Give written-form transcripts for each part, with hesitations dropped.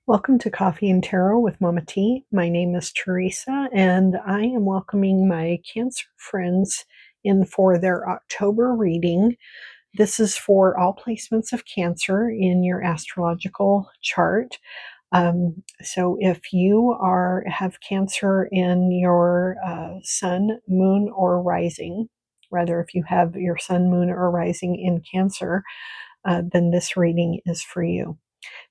Welcome to Coffee and Tarot with Mama T. My name is Teresa, and I am welcoming my Cancer friends in for their October reading. This is for all placements of Cancer in your astrological chart. So if you have Cancer in your sun, moon, or rising, rather, if you have your sun, moon, or rising in Cancer, then this reading is for you.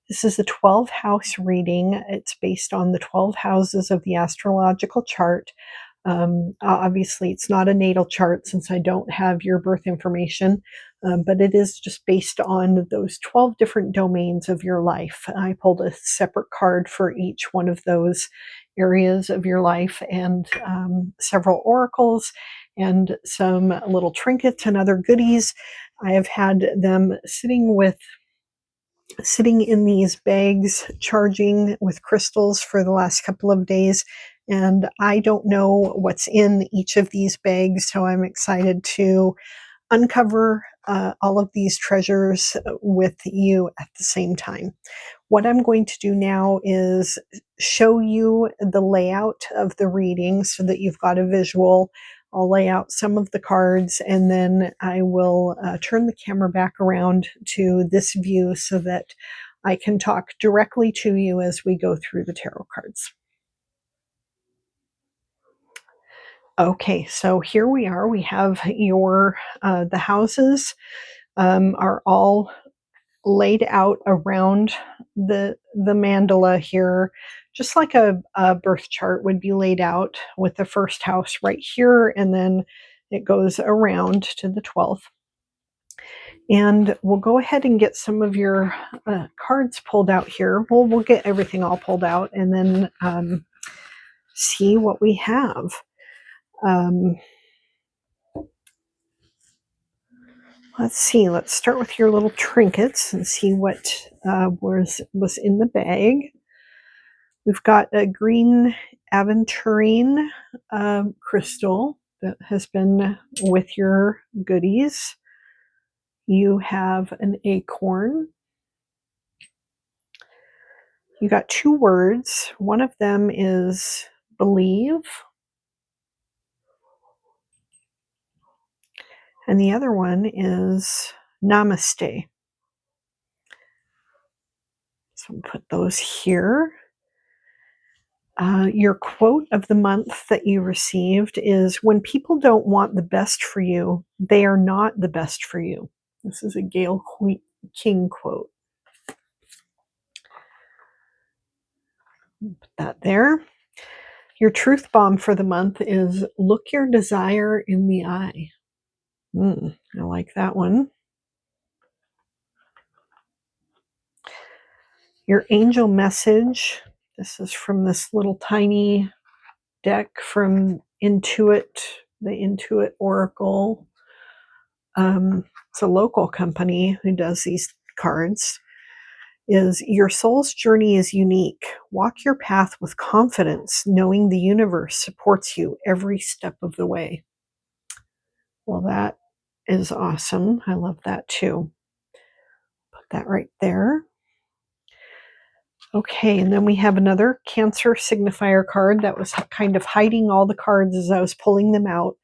This is a 12 house reading. It's based on the 12 houses of the astrological chart. Obviously, it's not a natal chart since I don't have your birth information, but it is just based on those 12 different domains of your life. I pulled a separate card for each one of those areas of your life and several oracles and some little trinkets and other goodies. I have had them sitting in these bags charging with crystals for the last couple of days, and I don't know what's in each of these bags, so I'm excited to uncover all of these treasures with you at the same time. What I'm going to do now is show you the layout of the reading so that you've got a visual. I'll lay out some of the cards, and then I will turn the camera back around to this view so that I can talk directly to you as we go through the tarot cards. Okay, so here we are. We have the houses are all laid out around the mandala here, just like a birth chart would be laid out, with the first house right here, and then it goes around to the 12th. And we'll go ahead and get some of your cards pulled out here. We'll get everything all pulled out and then see what we have. Let's see. Let's start with your little trinkets and see what was in the bag. We've got a green aventurine crystal that has been with your goodies. You have an acorn. You got two words. One of them is believe, and the other one is namaste. So I'll put those here. Your quote of the month that you received is, when people don't want the best for you, they are not the best for you. This is a Gail King quote. Put that there. Your truth bomb for the month is, look your desire in the eye. I like that one. Your angel message. This is from this little tiny deck from Intuit, the Intuit Oracle. It's a local company who does these cards. Is, your soul's journey is unique. Walk your path with confidence, knowing the universe supports you every step of the way. Well, that is awesome. I love that too. Put that right there. Okay, and then we have another Cancer signifier card that was kind of hiding all the cards as I was pulling them out.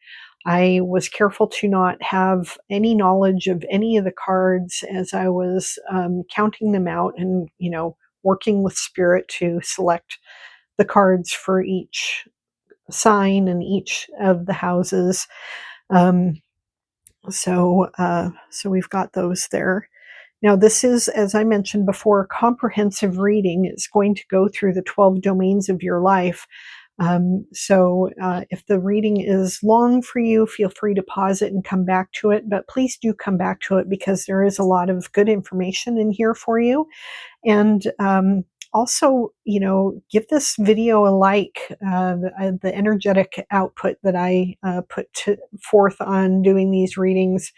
I was careful to not have any knowledge of any of the cards as I was counting them out and, working with Spirit to select the cards for each sign and each of the houses. So we've got those there. Now, this is, as I mentioned before, a comprehensive reading. It's going to go through the 12 domains of your life. So if the reading is long for you, feel free to pause it and come back to it. But please do come back to it because there is a lot of good information in here for you. And also, give this video a like. The energetic output that I put forth on doing these readings,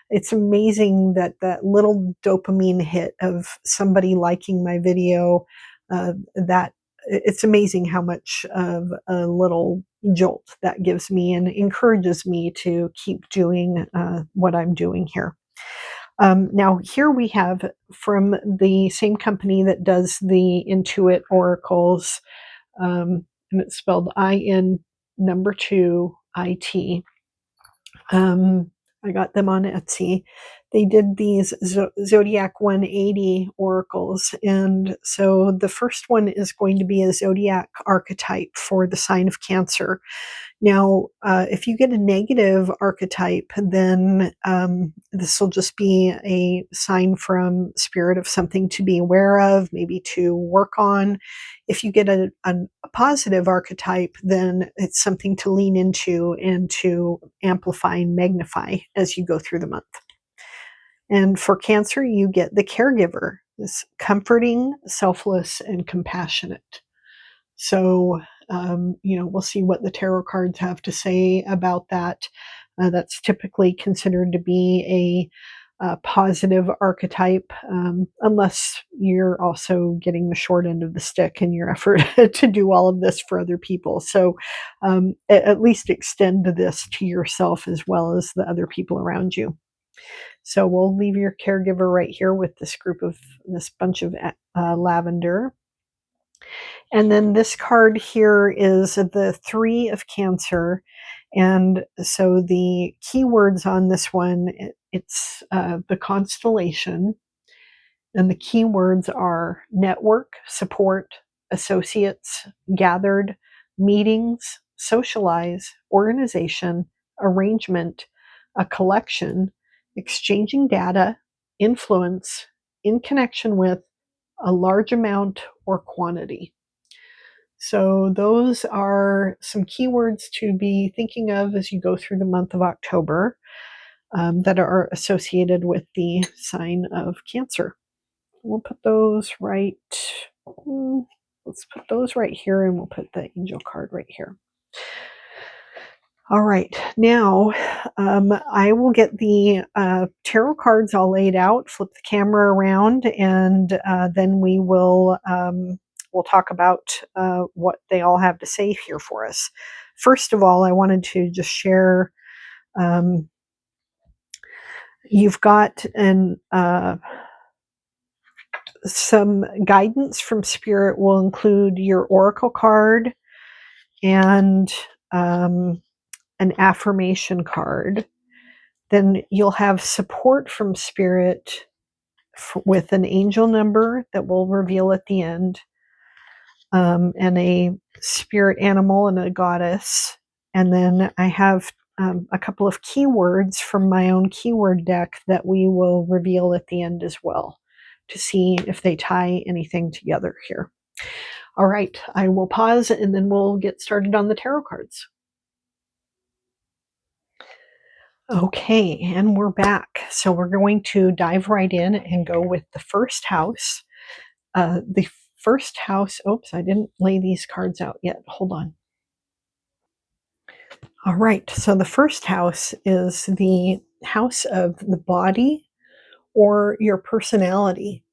it's amazing that little dopamine hit of somebody liking my video, that it's amazing how much of a little jolt that gives me and encourages me to keep doing what I'm doing here. Now, here we have from the same company that does the Intuit oracles, and it's spelled IN number 2 IT. I got them on Etsy. They did these Zodiac 180 oracles. And so the first one is going to be a zodiac archetype for the sign of Cancer. Now, if you get a negative archetype, then this will just be a sign from spirit of something to be aware of, maybe to work on. If you get a positive archetype, then it's something to lean into and to amplify and magnify as you go through the month. And for Cancer, you get the caregiver, this comforting, selfless, and compassionate. So, we'll see what the tarot cards have to say about that. That's typically considered to be a positive archetype, unless you're also getting the short end of the stick in your effort to do all of this for other people. So, at least extend this to yourself as well as the other people around you. So we'll leave your caregiver right here with this bunch of lavender. And then this card here is the 3 of Cancer. And so the keywords on this one, it's the constellation. And the keywords are network, support, associates, gathered, meetings, socialize, organization, arrangement, a collection, exchanging data, influence, in connection with, a large amount or quantity. So those are some keywords to be thinking of as you go through the month of October, that are associated with the sign of Cancer. We'll put those right, let's put those right here, and we'll put the angel card right here. All right, now I will get the tarot cards all laid out, flip the camera around, and then we'll talk about what they all have to say here for us. First of all, I wanted to just share, you've got some guidance from Spirit will include your oracle card and an affirmation card. Then you'll have support from Spirit with an angel number that we'll reveal at the end, and a spirit animal and a goddess. And then I have a couple of keywords from my own keyword deck that we will reveal at the end as well, to see if they tie anything together here. All right, I will pause and then we'll get started on the tarot cards. Okay, and we're back. So we're going to dive right in and go with the first house. The first house, oops, I didn't lay these cards out yet. Hold on. All right, so the first house is the house of the body or your personality.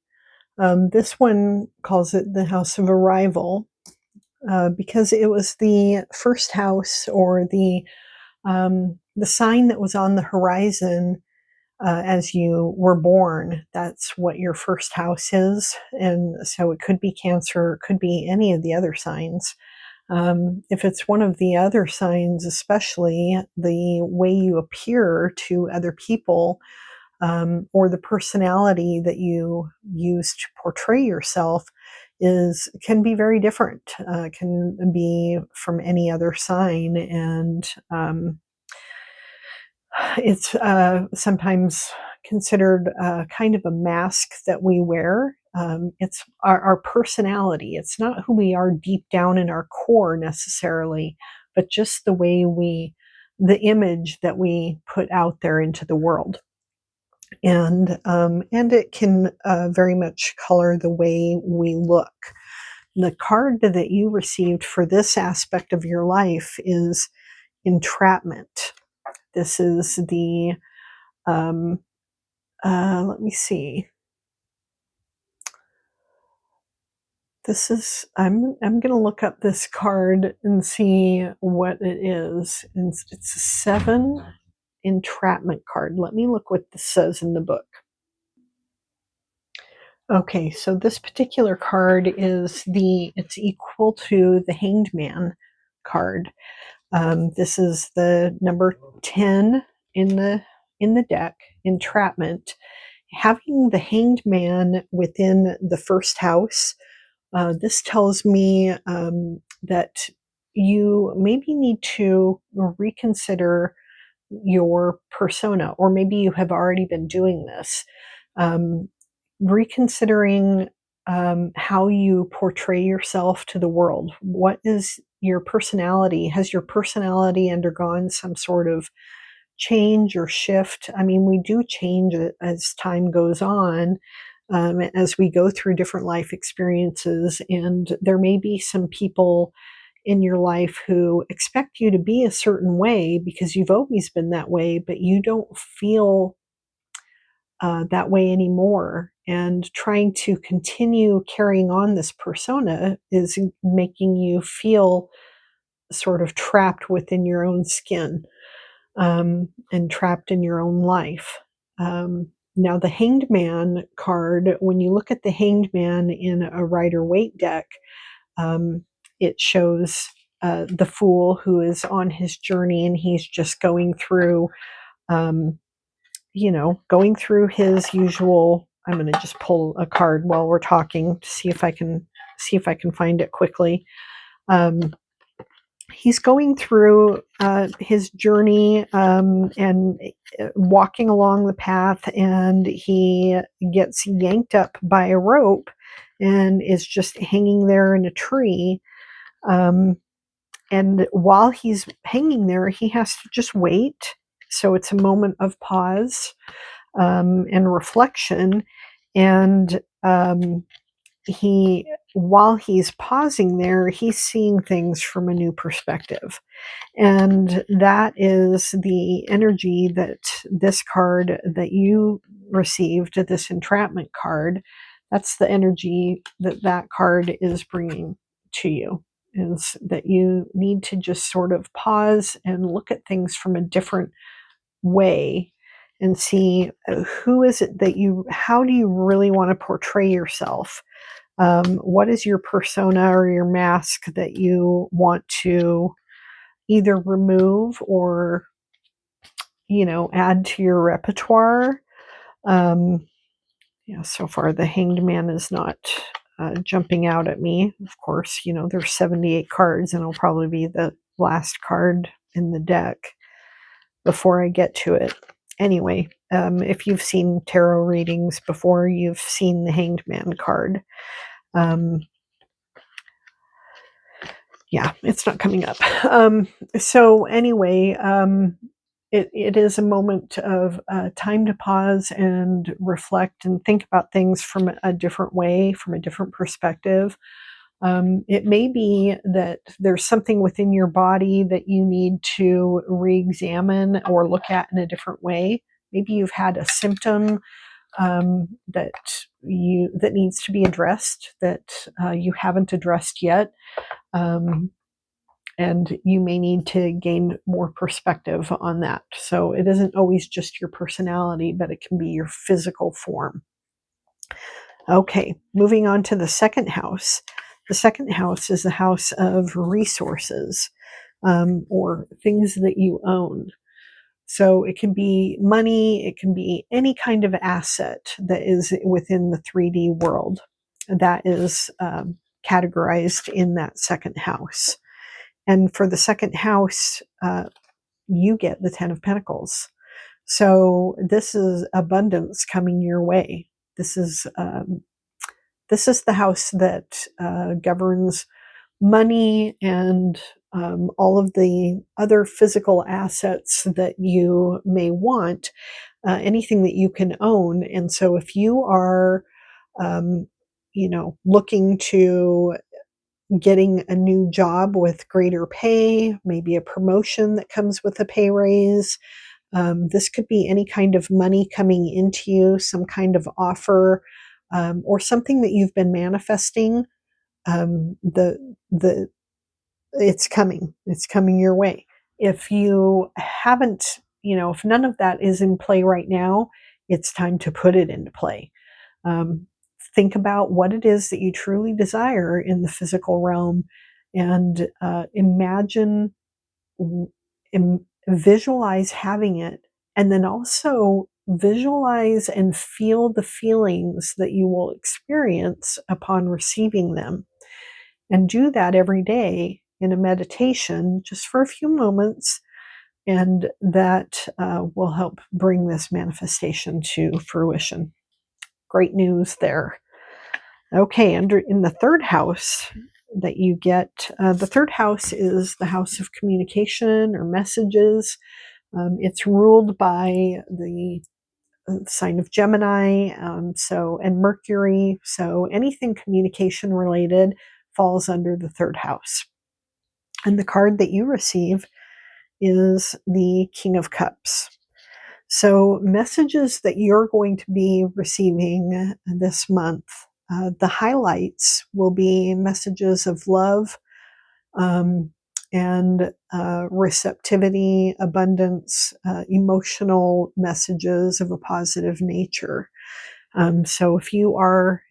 This one calls it the house of arrival, because it was the first house, or the sign that was on the horizon as you were born. That's what your first house is. And so it could be Cancer, it could be any of the other signs. If it's one of the other signs, especially the way you appear to other people, or the personality that you use to portray yourself, can be very different. Can be from any other sign, and it's sometimes considered kind of a mask that we wear. It's our personality. It's not who we are deep down in our core necessarily, but just the image that we put out there into the world. And it can very much color the way we look. The card that you received for this aspect of your life is entrapment. This is the let me see. This is, I'm going to look up this card and see what it is. It's a 7 entrapment card. Let me look what this says in the book. Okay, so this particular card it's equal to the Hanged Man card. This is the number 10 in the deck, entrapment. Having the Hanged Man within the first house, this tells me that you maybe need to reconsider your persona, or maybe you have already been doing this. Um, Reconsidering how you portray yourself to the world. What is your personality? Has your personality undergone some sort of change or shift? I mean, we do change as time goes on, as we go through different life experiences, and there may be some people in your life who expect you to be a certain way because you've always been that way, but you don't feel that way anymore. And trying to continue carrying on this persona is making you feel sort of trapped within your own skin, and trapped in your own life. Now, the Hanged Man card, when you look at the Hanged Man in a Rider Waite deck, um, it shows the Fool who is on his journey, and he's just going through, um, going through his usual. I'm going to just pull a card while we're talking to see if I can find it quickly. Um, he's going through his journey, and walking along the path, and he gets yanked up by a rope and is just hanging there in a tree. Um, and while he's hanging there, he has to just wait. So it's a moment of pause, and reflection. And he, while he's pausing there, he's seeing things from a new perspective. And that is the energy that this card that you received, this entrapment card, that's the energy that that card is bringing to you, is that you need to just sort of pause and look at things from a different way and see who is it that how do you really want to portray yourself? What is your persona or your mask that you want to either remove or, add to your repertoire? Um, yeah, so far the Hanged Man is not jumping out at me. Of course, there's 78 cards, and it'll probably be the last card in the deck before I get to it. Anyway, if you've seen tarot readings before, you've seen the Hanged Man card. Yeah, it's not coming up. So anyway, it is a moment of time to pause and reflect and think about things from a different way, from a different perspective. It may be that there's something within your body that you need to re-examine or look at in a different way. Maybe you've had a symptom that needs to be addressed, that you haven't addressed yet. And you may need to gain more perspective on that. So it isn't always just your personality, but it can be your physical form. Okay, moving on to the second house. The second house is the house of resources, or things that you own. So it can be money, it can be any kind of asset that is within the 3D world that is categorized in that second house. And for the second house, you get the 10 of Pentacles. So this is abundance coming your way. This is the house that governs money and all of the other physical assets that you may want, anything that you can own. And so if you are, looking to getting a new job with greater pay, maybe a promotion that comes with a pay raise. This could be any kind of money coming into you, some kind of offer, or something that you've been manifesting. The It's coming. It's coming your way. If you haven't, if none of that is in play right now, it's time to put it into play. Um, think about what it is that you truly desire in the physical realm, and imagine, visualize having it, and then also visualize and feel the feelings that you will experience upon receiving them. And do that every day in a meditation, just for a few moments, and that will help bring this manifestation to fruition. Great news there. Okay, in the third house that you get, the third house is the house of communication or messages. It's ruled by the sign of Gemini, and Mercury. So anything communication related falls under the third house. And the card that you receive is the King of Cups. So, messages that you're going to be receiving this month, the highlights will be messages of love, and receptivity, abundance, emotional messages of a positive nature. So, if you are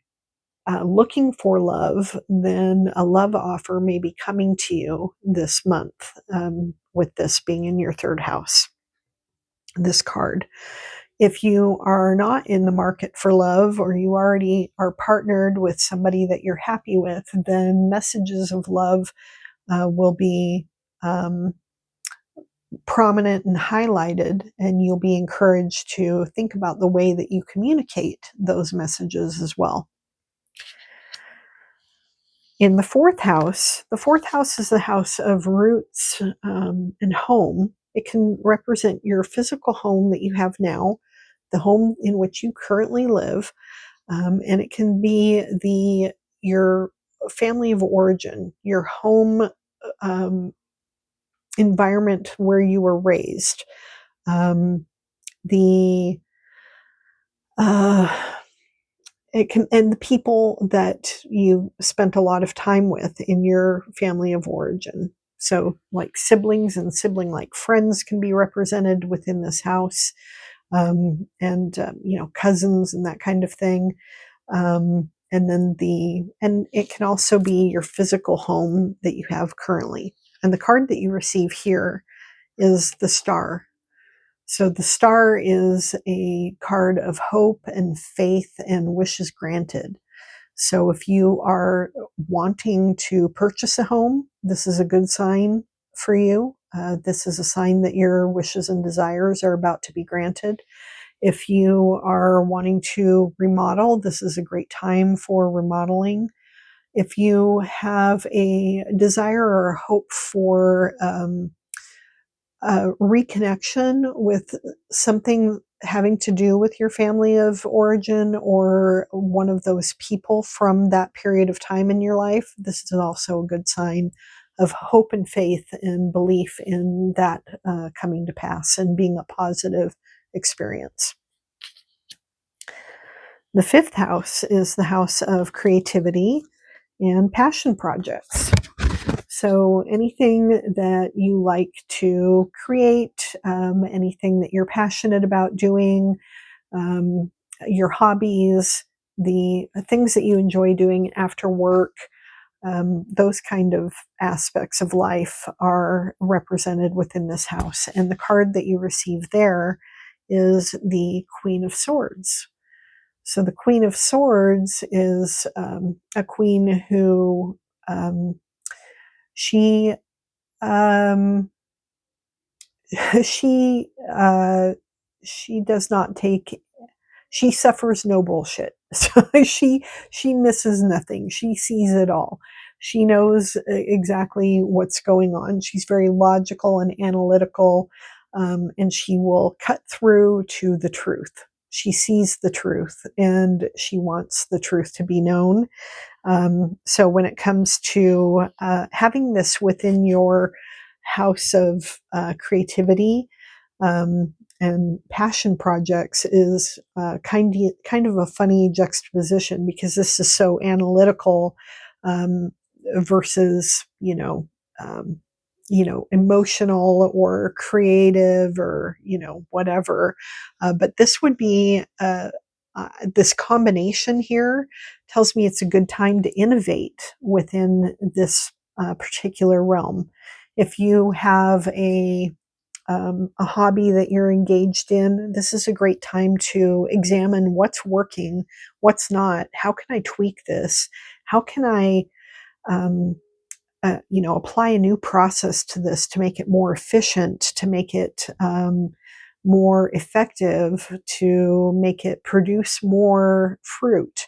looking for love, then a love offer may be coming to you this month, with this being in your third house, this card. If you are not in the market for love, or you already are partnered with somebody that you're happy with, then messages of love will be prominent and highlighted, and you'll be encouraged to think about the way that you communicate those messages as well. In the fourth house is the house of roots, and home. It can represent your physical home that you have now, the home in which you currently live, and it can be your family of origin, your home, environment where you were raised, the it can, and the people that you spent a lot of time with in your family of origin. So, like siblings and sibling like friends can be represented within this house, and cousins and that kind of thing. And it can also be your physical home that you have currently. And the card that you receive here is the Star. So the Star is a card of hope and faith and wishes granted. So if you are wanting to purchase a home, this is a good sign for you. This is a sign that your wishes and desires are about to be granted. If you are wanting to remodel, this is a great time for remodeling. If you have a desire or a hope for reconnection with something having to do with your family of origin, or one of those people from that period of time in your life, this is also a good sign of hope and faith and belief in that coming to pass and being a positive experience. The fifth house is the house of creativity and passion projects. So anything that you like to create, anything that you're passionate about doing, your hobbies, the things that you enjoy doing after work, those kind of aspects of life are represented within this house. And the card that you receive there is the Queen of Swords. So the Queen of Swords is a queen who she um, she she does not take. She suffers no bullshit. So she misses nothing. She sees it all. She knows exactly what's going on. She's very logical and analytical, and she will cut through to the truth. She sees the truth, and she wants the truth to be known. So when it comes to having this within your house of creativity, and passion projects, is kind of a funny juxtaposition, because this is so analytical, versus emotional or creative, or whatever. But this would be this combination here tells me it's a good time to innovate within this particular realm. If you have a hobby that you're engaged in, this is a great time to examine what's working, what's not. How can I tweak this? How can I, apply a new process to this to make it more efficient, to make it more effective, to make it produce more fruit?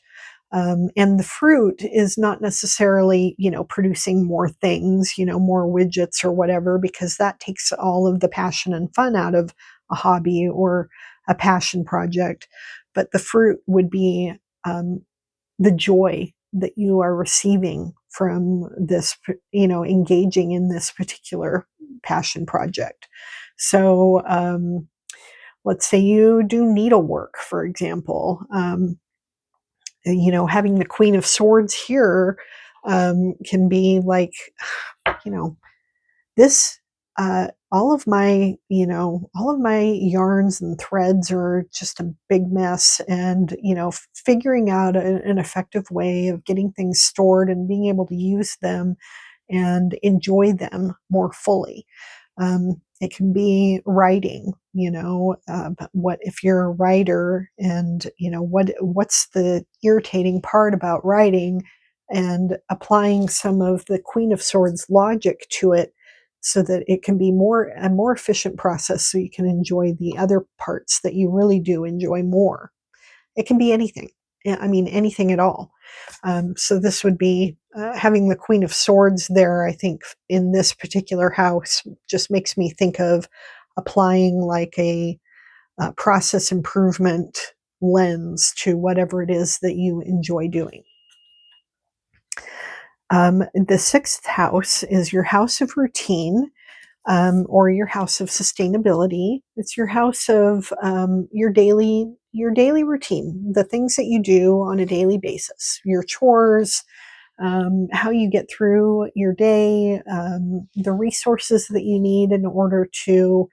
And the fruit is not necessarily, producing more things, more widgets or whatever, because that takes all of the passion and fun out of a hobby or a passion project. But the fruit would be the joy that you are receiving from this, engaging in this particular passion project. So, let's say you do needlework, for example. Having the Queen of Swords here can be like, you know, this, all of my yarns and threads are just a big mess. And, figuring out an effective way of getting things stored and being able to use them and enjoy them more fully. It can be writing, but what if you're a writer, and what's the irritating part about writing, and applying some of the Queen of Swords logic to it so that it can be a more efficient process, so you can enjoy the other parts that you really do enjoy more. It can be anything. I mean, anything at all. So this would be having the Queen of Swords there, I think, in this particular house just makes me think of applying like a process improvement lens to whatever it is that you enjoy doing. The sixth house is your house of routine. Or your house of sustainability. It's your house of your daily routine, the things that you do on a daily basis, your chores, how you get through your day, the resources that you need in order to,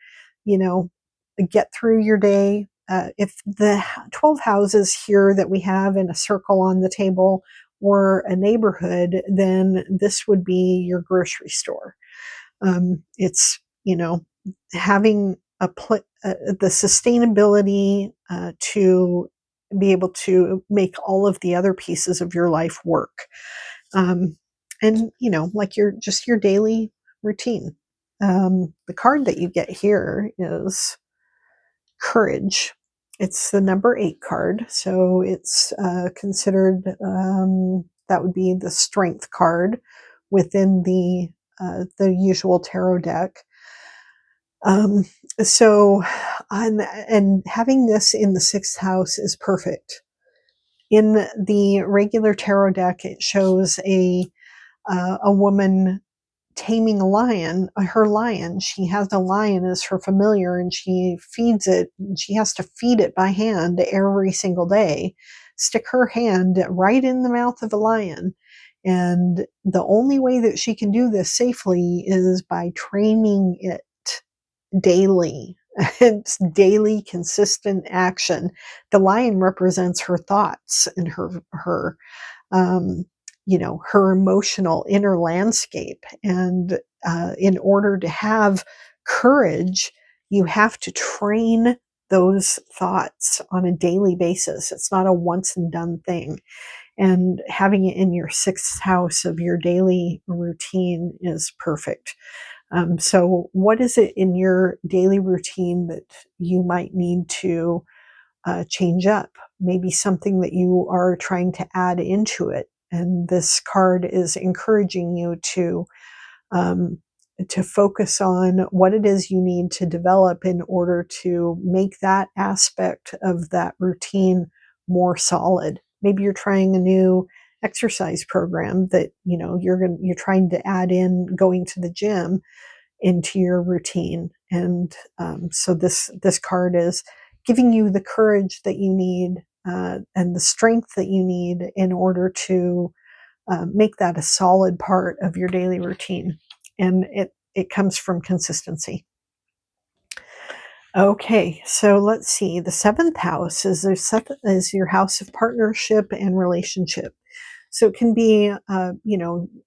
get through your day. If the 12 houses here that we have in a circle on the table were a neighborhood, then this would be your grocery store. It's, having the sustainability to be able to make all of the other pieces of your life work. And, like your daily routine. The card that you get here is Courage. It's the number 8 card. So it's considered, that would be the strength card within the usual tarot deck. Um, so, and having this in the 6th house is perfect. In the regular tarot deck, it shows a woman taming a lion, her lion. She has a lion as her familiar, and she feeds it. She has to feed it by hand every single day, stick her hand right in the mouth of the lion. And the only way that she can do this safely is by training it daily. It's daily, consistent action. The lion represents her thoughts and um, her emotional inner landscape. And in order to have courage, you have to train those thoughts on a daily basis. It's not a once and done thing. And having it in your 6th house of your daily routine is perfect. So, what is it in your daily routine that you might need to change up? Maybe something that you are trying to add into it. And this card is encouraging you to focus on what it is you need to develop in order to make that aspect of that routine more solid. Maybe you're trying a new exercise program that you're trying to add in going to the gym into your routine. And so this card is giving you the courage that you need and the strength that you need in order to make that a solid part of your daily routine. And it comes from consistency. Okay, so let's see. The seventh house is your house of partnership and relationship. So it can be,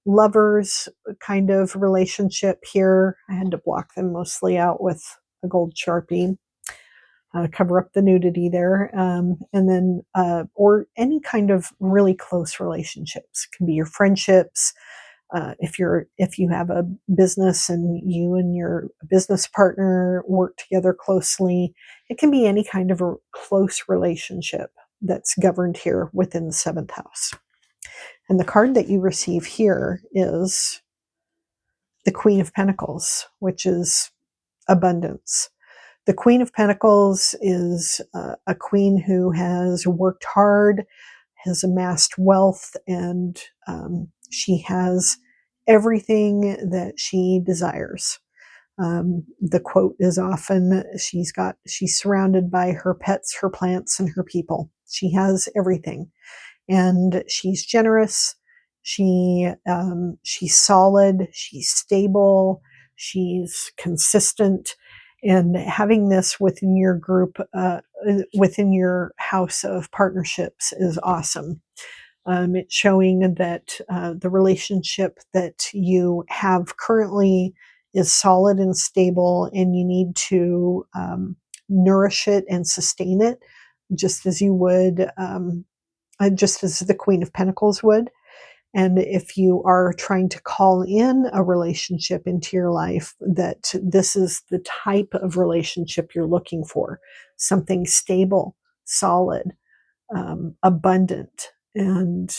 lovers kind of relationship here. I had to block them mostly out with a gold Sharpie, cover up the nudity there. And then, or any kind of really close relationships. It can be your friendships, if you have a business and you and your business partner work together closely. It can be any kind of a close relationship that's governed here within the seventh house. And the card that you receive here is the Queen of Pentacles, which is abundance. The Queen of Pentacles is a queen who has worked hard, has amassed wealth, and she has everything that she desires. The quote is often, she's surrounded by her pets, her plants, and her people. She has everything, and she's generous. She's solid. She's stable. She's consistent. And having this within your group, within your house of partnerships, is awesome. It's showing that the relationship that you have currently is solid and stable, and you need to nourish it and sustain it, just as you would, just as the Queen of Pentacles would. And if you are trying to call in a relationship into your life, that this is the type of relationship you're looking for: something stable, solid, abundant, and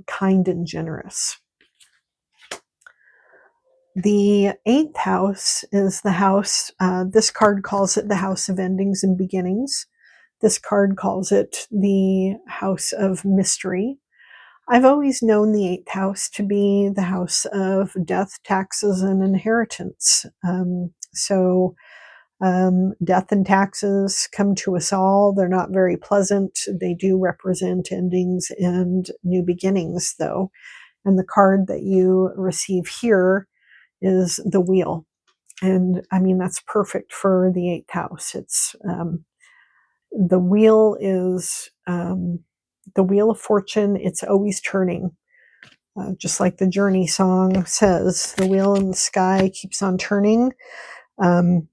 kind and generous. The eighth house is the house, this card calls it the house of endings and beginnings. This card calls it the house of mystery. I've always known the eighth house to be the house of death, taxes, and inheritance. Death and taxes come to us all. They're not very pleasant. They do represent endings and new beginnings, though. And the card that you receive here is the wheel. And I mean, that's perfect for the eighth house. It's the wheel is the wheel of fortune. It's always turning. Just like the Journey song says, the wheel in the sky keeps on turning. Um,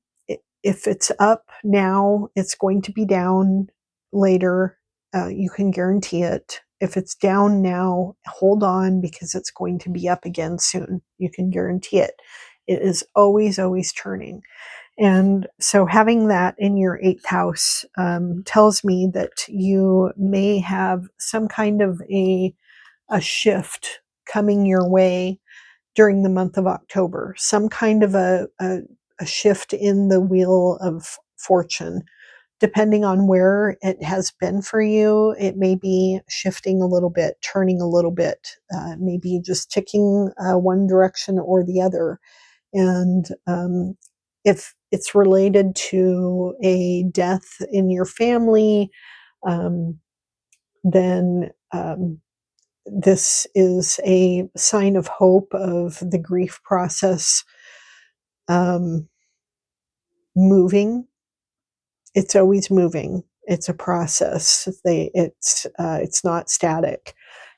if it's up now, it's going to be down later. You can guarantee it. If it's down now, hold on, because it's going to be up again soon. You can guarantee it. It is always, always turning. And so having that in your eighth house tells me that you may have some kind of a shift coming your way during the month of October, some kind of a shift in the wheel of fortune. Depending on where it has been for you, it may be shifting a little bit, turning a little bit, maybe just ticking one direction or the other. And if it's related to a death in your family, um, then this is a sign of hope of the grief process um, moving. It's always moving. It's a process. It's not static,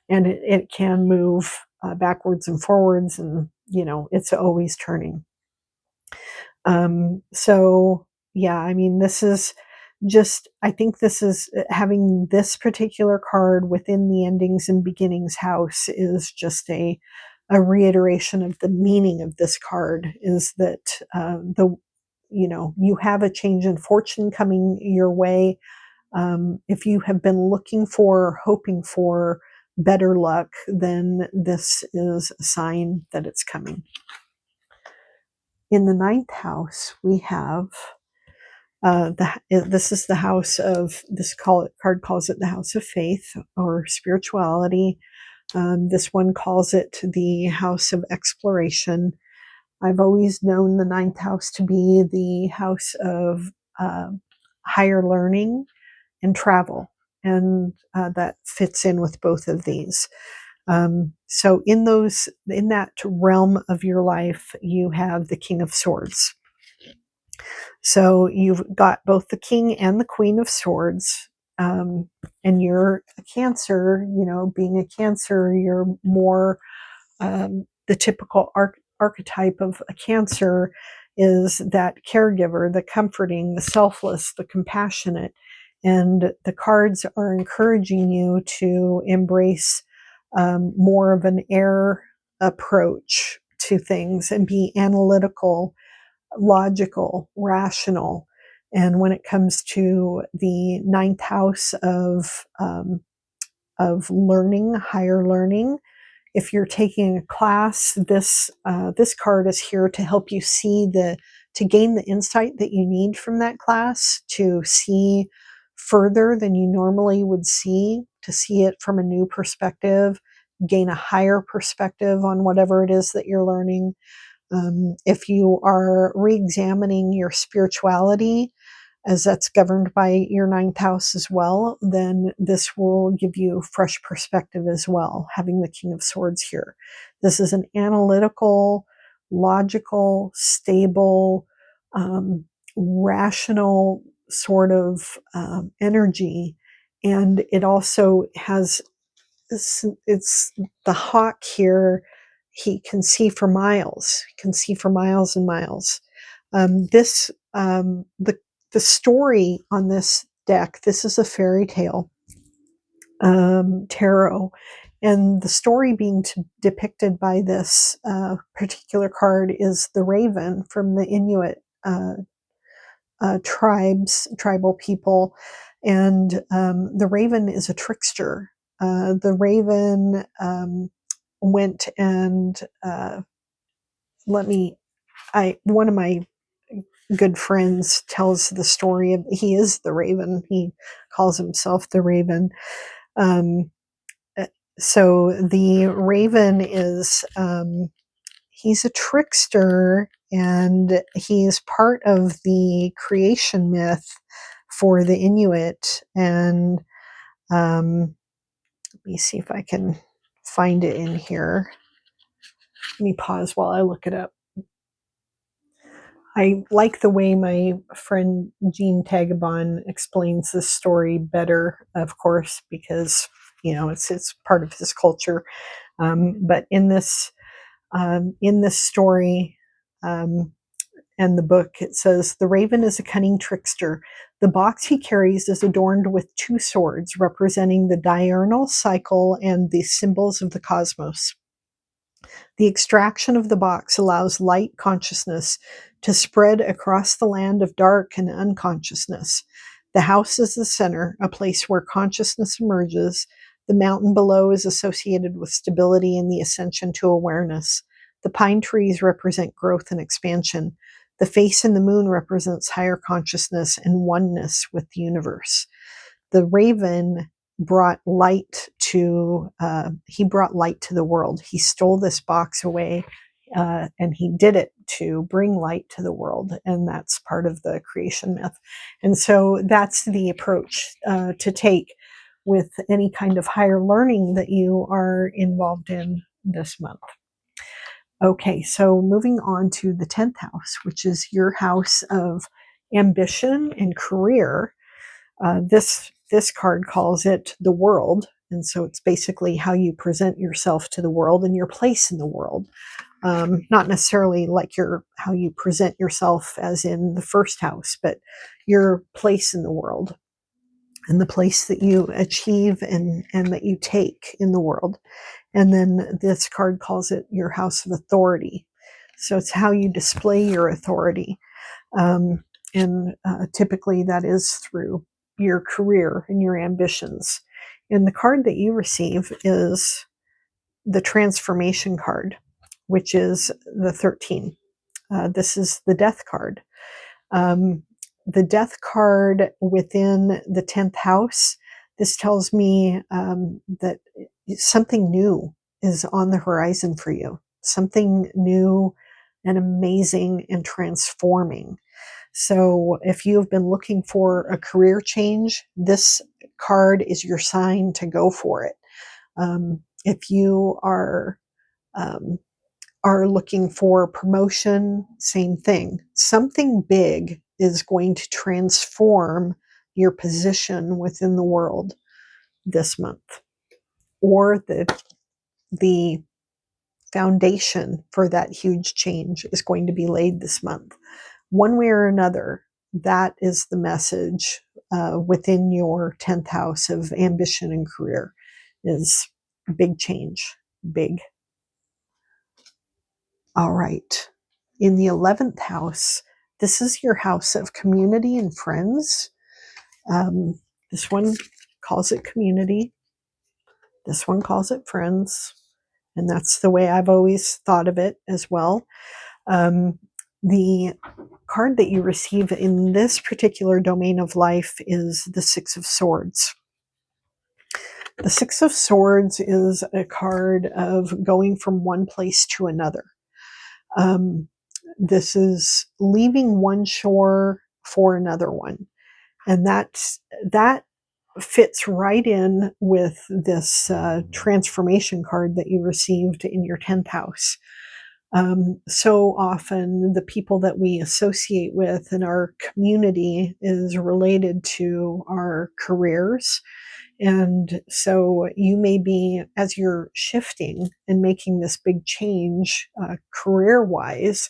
and it can move backwards and forwards, and it's always turning. So yeah, I mean, this is just, I think this is having this particular card within the endings and beginnings house is just a reiteration of the meaning of this card, is that you have a change in fortune coming your way. If you have been looking for, hoping for better luck, then this is a sign that it's coming. In the ninth house, we have this is the house of, card calls it the house of faith or spirituality. This one calls it the house of exploration. I've always known the ninth house to be the house of higher learning and travel, and that fits in with both of these. So in that realm of your life, you have the King of Swords. So you've got both the King and the Queen of Swords. And you're a Cancer, being a Cancer, you're more the typical archetype of a Cancer is that caregiver, the comforting, the selfless, the compassionate. And the cards are encouraging you to embrace more of an air approach to things and be analytical, logical, rational. And when it comes to the ninth house of learning, higher learning, if you're taking a class, this card is here to help you to gain the insight that you need from that class, to see further than you normally would see, to see it from a new perspective, gain a higher perspective on whatever it is that you're learning. If you are re-examining your spirituality, as that's governed by your ninth house as well, then this will give you fresh perspective as well, having the King of Swords here. This is an analytical, logical, stable, rational sort of energy. And it also has, it's the hawk here, he can see for miles, and miles. This the story on this deck, this is a fairy tale tarot, and the story being depicted by this particular card is the raven from the Inuit tribal people. And the raven is a trickster. The raven went and one of my good friends tells the story of, he is the raven. He calls himself the raven. Um, so the raven is, he's a trickster, and he's part of the creation myth for the Inuit. And let me see if I can find it in here. Let me pause while I look it up. I like the way my friend Jean Tagabon explains this story better, of course, because it's part of his culture. But in this story and the book, it says the raven is a cunning trickster. The box he carries is adorned with two swords representing the diurnal cycle and the symbols of the cosmos. The extraction of the box allows light consciousness to spread across the land of dark and unconsciousness. The house is the center, a place where consciousness emerges. The mountain below is associated with stability and the ascension to awareness. The pine trees represent growth and expansion. The face in the moon represents higher consciousness and oneness with the universe. The raven brought light to the world. He stole this box away, and he did it to bring light to the world, and that's part of the creation myth. And so that's the approach to take with any kind of higher learning that you are involved in this month. Okay, so moving on to the 10th house, which is your house of ambition and career. This card calls it the world, and so it's basically how you present yourself to the world and your place in the world. Not necessarily like how you present yourself as in the first house, but your place in the world and the place that you achieve and that you take in the world. And then this card calls it your house of authority. So it's how you display your authority. And typically that is through your career and your ambitions. And the card that you receive is the transformation card, which is the 13. This is the death card. The death card within the 10th house, this tells me that something new is on the horizon for you. Something new and amazing and transforming. So if you have been looking for a career change, this card is your sign to go for it. If you are are looking for promotion, same thing. Something big is going to transform your position within the world this month, or the foundation for that huge change is going to be laid this month. One way or another, that is the message within your 10th house of ambition and career, is big change, big. All right. In the 11th house, this is your house of community and friends. This one calls it community. This one calls it friends. And that's the way I've always thought of it as well. The card that you receive in this particular domain of life is the Six of Swords. The Six of Swords is a card of going from one place to another. This is leaving one shore for another one. And that fits right in with this transformation card that you received in your 10th house. So often the people that we associate with in our community is related to our careers. And so you may be, as you're shifting and making this big change career wise,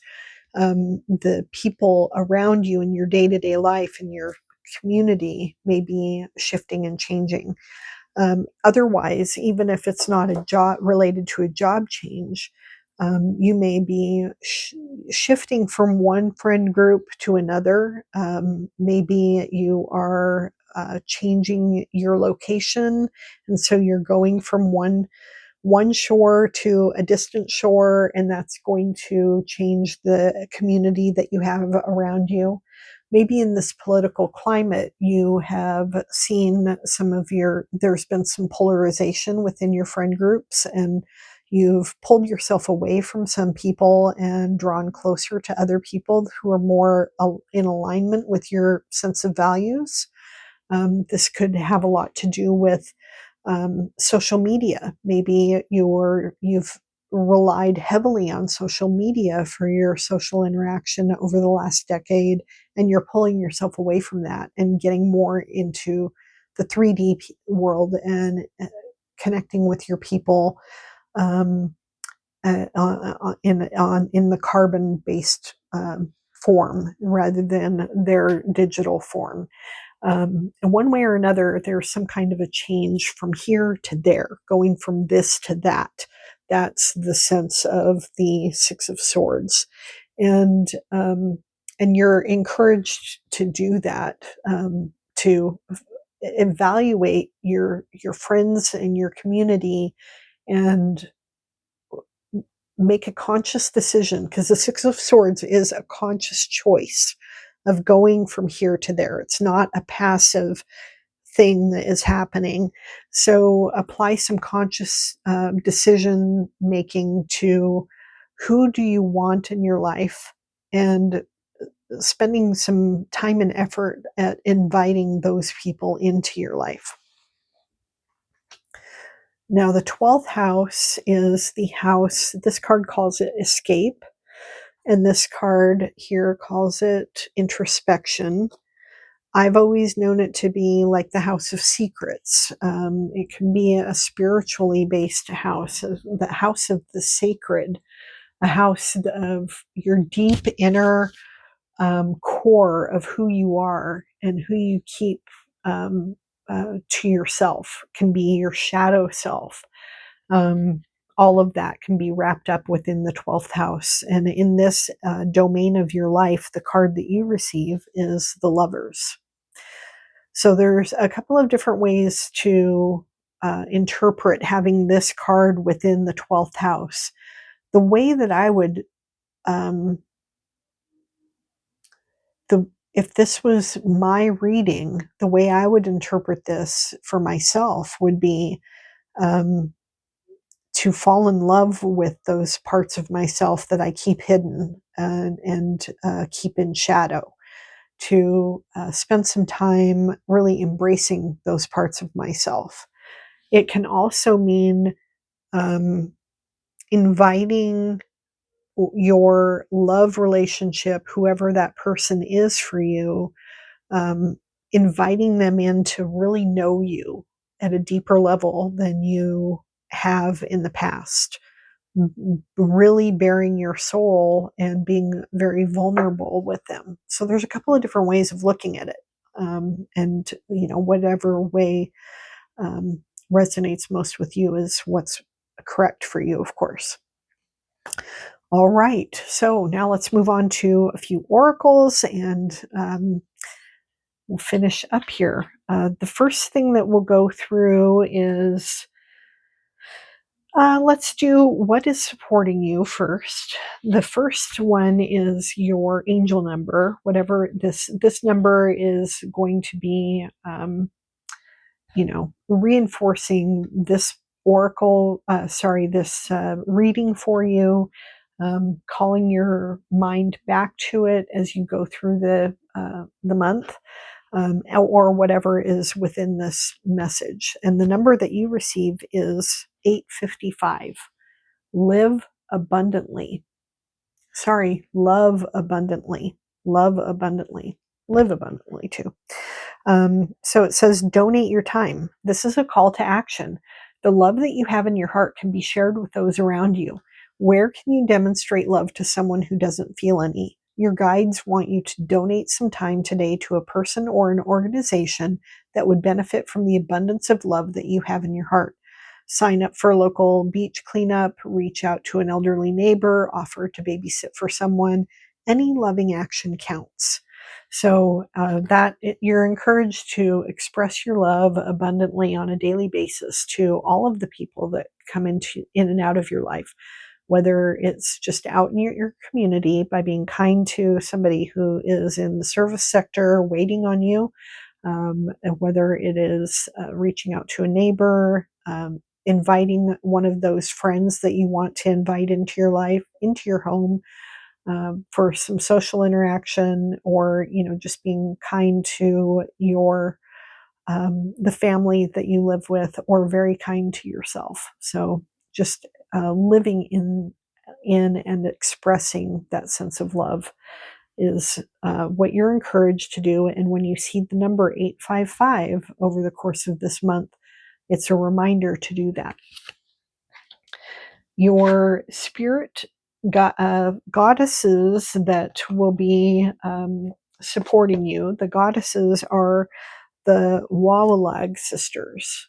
the people around you in your day-to-day life in your community may be shifting and changing. Otherwise, even if it's not a job related to a job change, you may be shifting from one friend group to another. Maybe you are changing your location, and so you're going from one shore to a distant shore, and that's going to change the community that you have around you. Maybe in this political climate, you have seen there's been some polarization within your friend groups, and you've pulled yourself away from some people and drawn closer to other people who are more in alignment with your sense of values. This could have a lot to do with social media. Maybe you've relied heavily on social media for your social interaction over the last decade, and you're pulling yourself away from that and getting more into the 3D world and connecting with your people in the carbon-based form rather than their digital form. And one way or another, there's some kind of a change from here to there, going from this to that. That's the sense of the Six of Swords, and you're encouraged to do that, to evaluate your friends and your community, and make a conscious decision, because the Six of Swords is a conscious choice of going from here to there. It's not a passive thing that is happening. So apply some conscious decision making to who do you want in your life, and spending some time and effort at inviting those people into your life. Now, the 12th house is the house, this card calls it escape, and this card here calls it introspection. I've always known it to be like the house of secrets. It can be a spiritually based house, the house of the sacred, a house of your deep inner core of who you are and who you keep to yourself. Can be your shadow self. All of that can be wrapped up within the 12th house. And in this domain of your life, the card that you receive is the Lovers. So there's a couple of different ways to interpret having this card within the 12th house. The way that I would, if this was my reading, the way I would interpret this for myself would be to fall in love with those parts of myself that I keep hidden and keep in shadow, to spend some time really embracing those parts of myself. It can also mean inviting your love relationship, whoever that person is for you, um, inviting them in to really know you at a deeper level than you have in the past. Really bearing your soul and being very vulnerable with them. So there's a couple of different ways of looking at it. And, whatever way um, resonates most with you is what's correct for you, of course. All right, so now let's move on to a few oracles and we'll finish up here. The first thing that we'll go through is let's do what is supporting you first. The first one is your angel number, whatever this number is going to be. Reinforcing this this reading for you, calling your mind back to it as you go through the month, or whatever is within this message. And the number that you receive is 855. Live abundantly. Love abundantly. Love abundantly. Live abundantly too. So it says, donate your time. This is a call to action. The love that you have in your heart can be shared with those around you. Where can you demonstrate love to someone who doesn't feel any? Your guides want you to donate some time today to a person or an organization that would benefit from the abundance of love that you have in your heart. Sign up for a local beach cleanup, reach out to an elderly neighbor, offer to babysit for someone. Any loving action counts. So you're encouraged to express your love abundantly on a daily basis to all of the people that come in and out of your life, whether it's just out in your community by being kind to somebody who is in the service sector waiting on you, and whether it is reaching out to a neighbor, inviting one of those friends that you want to invite into your life, into your home, for some social interaction, or just being kind to your the family that you live with, or very kind to yourself. So just living in and expressing that sense of love is what you're encouraged to do. And when you see the number 855 over the course of this month, it's a reminder to do that. Your spirit goddesses that will be supporting you, the goddesses are the Wawalag sisters.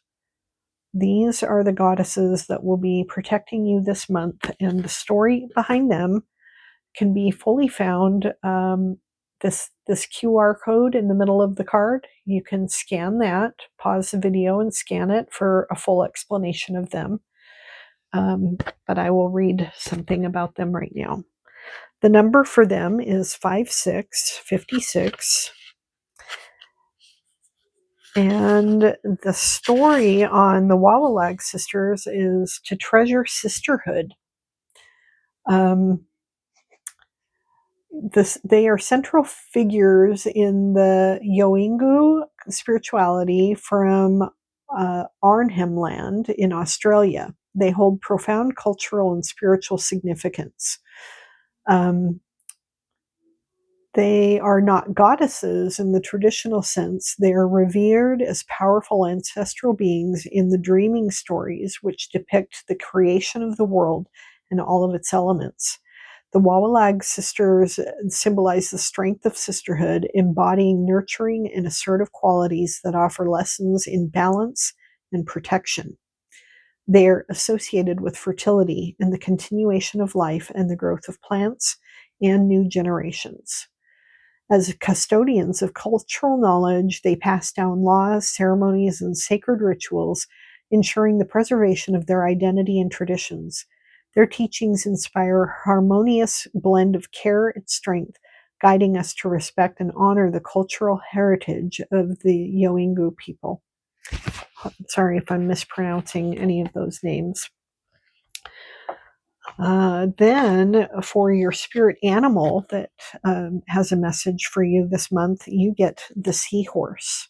These are the goddesses that will be protecting you this month, and the story behind them can be fully found. This QR code in the middle of the card, you can scan that, pause the video and scan it for a full explanation of them. But I will read something about them right now. The number for them is 5656. And the story on the Wawalag sisters is to treasure sisterhood. They are central figures in the Yoingu spirituality from Arnhem Land in Australia. They hold profound cultural and spiritual significance. They are not goddesses in the traditional sense. They are revered as powerful ancestral beings in the dreaming stories, which depict the creation of the world and all of its elements. The Wawalag sisters symbolize the strength of sisterhood, embodying nurturing and assertive qualities that offer lessons in balance and protection. They are associated with fertility and the continuation of life and the growth of plants and new generations. As custodians of cultural knowledge, they pass down laws, ceremonies, and sacred rituals, ensuring the preservation of their identity and traditions. Their teachings inspire a harmonious blend of care and strength, guiding us to respect and honor the cultural heritage of the Yoingu people. Sorry if I'm mispronouncing any of those names. Then for your spirit animal that has a message for you this month, you get the seahorse.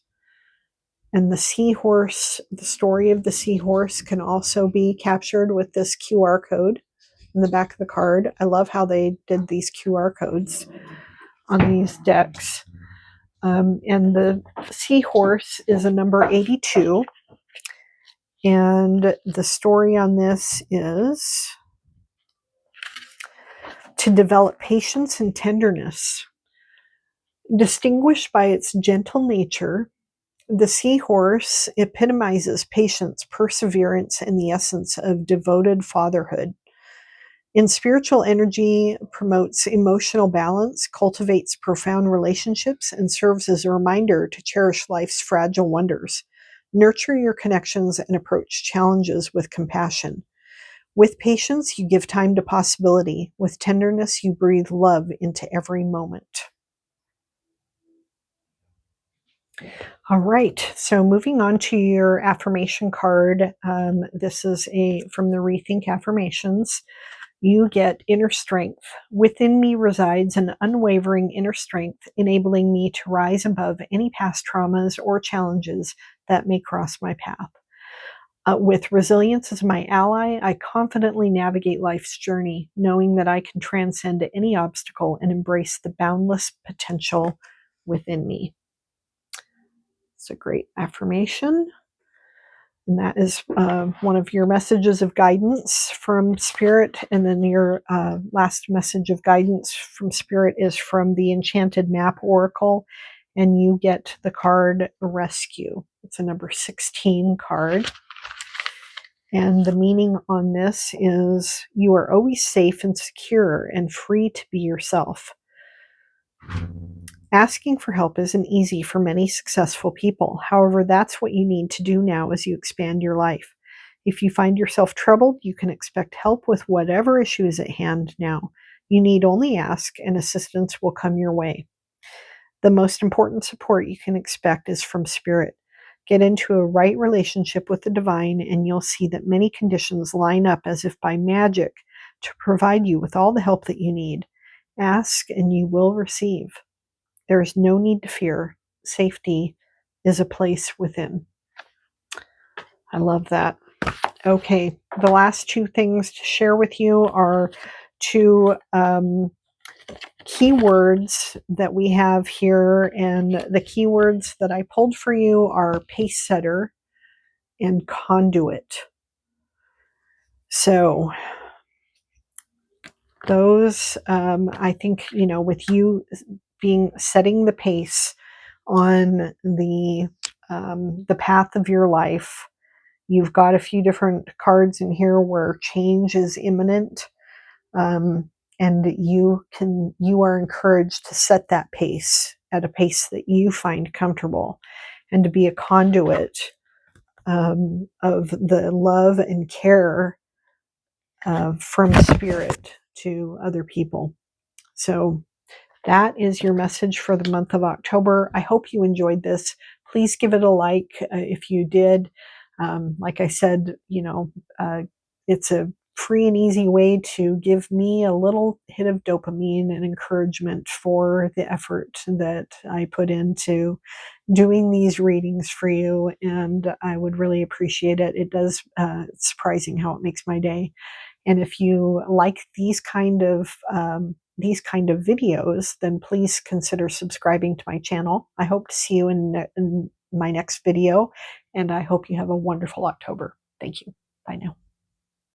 And the seahorse, the story of the seahorse can also be captured with this QR code in the back of the card. I love how they did these QR codes on these decks. And the seahorse is a number 82. And the story on this is to develop patience and tenderness. Distinguished by its gentle nature, the seahorse epitomizes patience, perseverance, and the essence of devoted fatherhood. In spiritual energy, promotes emotional balance, cultivates profound relationships, and serves as a reminder to cherish life's fragile wonders. Nurture your connections and approach challenges with compassion. With patience, you give time to possibility. With tenderness, you breathe love into every moment. All right, so moving on to your affirmation card. This is from the Rethink Affirmations. You get inner strength. Within me resides an unwavering inner strength, enabling me to rise above any past traumas or challenges that may cross my path. With resilience as my ally, I confidently navigate life's journey, knowing that I can transcend any obstacle and embrace the boundless potential within me. It's a great affirmation. And that is one of your messages of guidance from Spirit. And then your last message of guidance from Spirit is from the Enchanted Map Oracle. And you get the card Rescue. It's a number 16 card. And the meaning on this is you are always safe and secure and free to be yourself. Asking for help isn't easy for many successful people. However, that's what you need to do now as you expand your life. If you find yourself troubled, you can expect help with whatever issue is at hand now. You need only ask, and assistance will come your way. The most important support you can expect is from Spirit. Get into a right relationship with the divine, and you'll see that many conditions line up as if by magic to provide you with all the help that you need. Ask, and you will receive. There is no need to fear. Safety is a place within. I love that. Okay, the last two things to share with you are two keywords that we have here. And the keywords that I pulled for you are pace setter and conduit. So those, I think, with you setting the pace on the path of your life. You've got a few different cards in here where change is imminent, and you are encouraged to set that pace at a pace that you find comfortable, and to be a conduit of the love and care from Spirit to other people. So that is your message for the month of October. I hope you enjoyed this. Please give it a like if you did. Like I said, it's a free and easy way to give me a little hit of dopamine and encouragement for the effort that I put into doing these readings for you. And I would really appreciate it. It's surprising how it makes my day. And if you like these kind of videos, then please consider subscribing to my channel. I hope to see you in my next video, and I hope you have a wonderful October. Thank you. Bye now.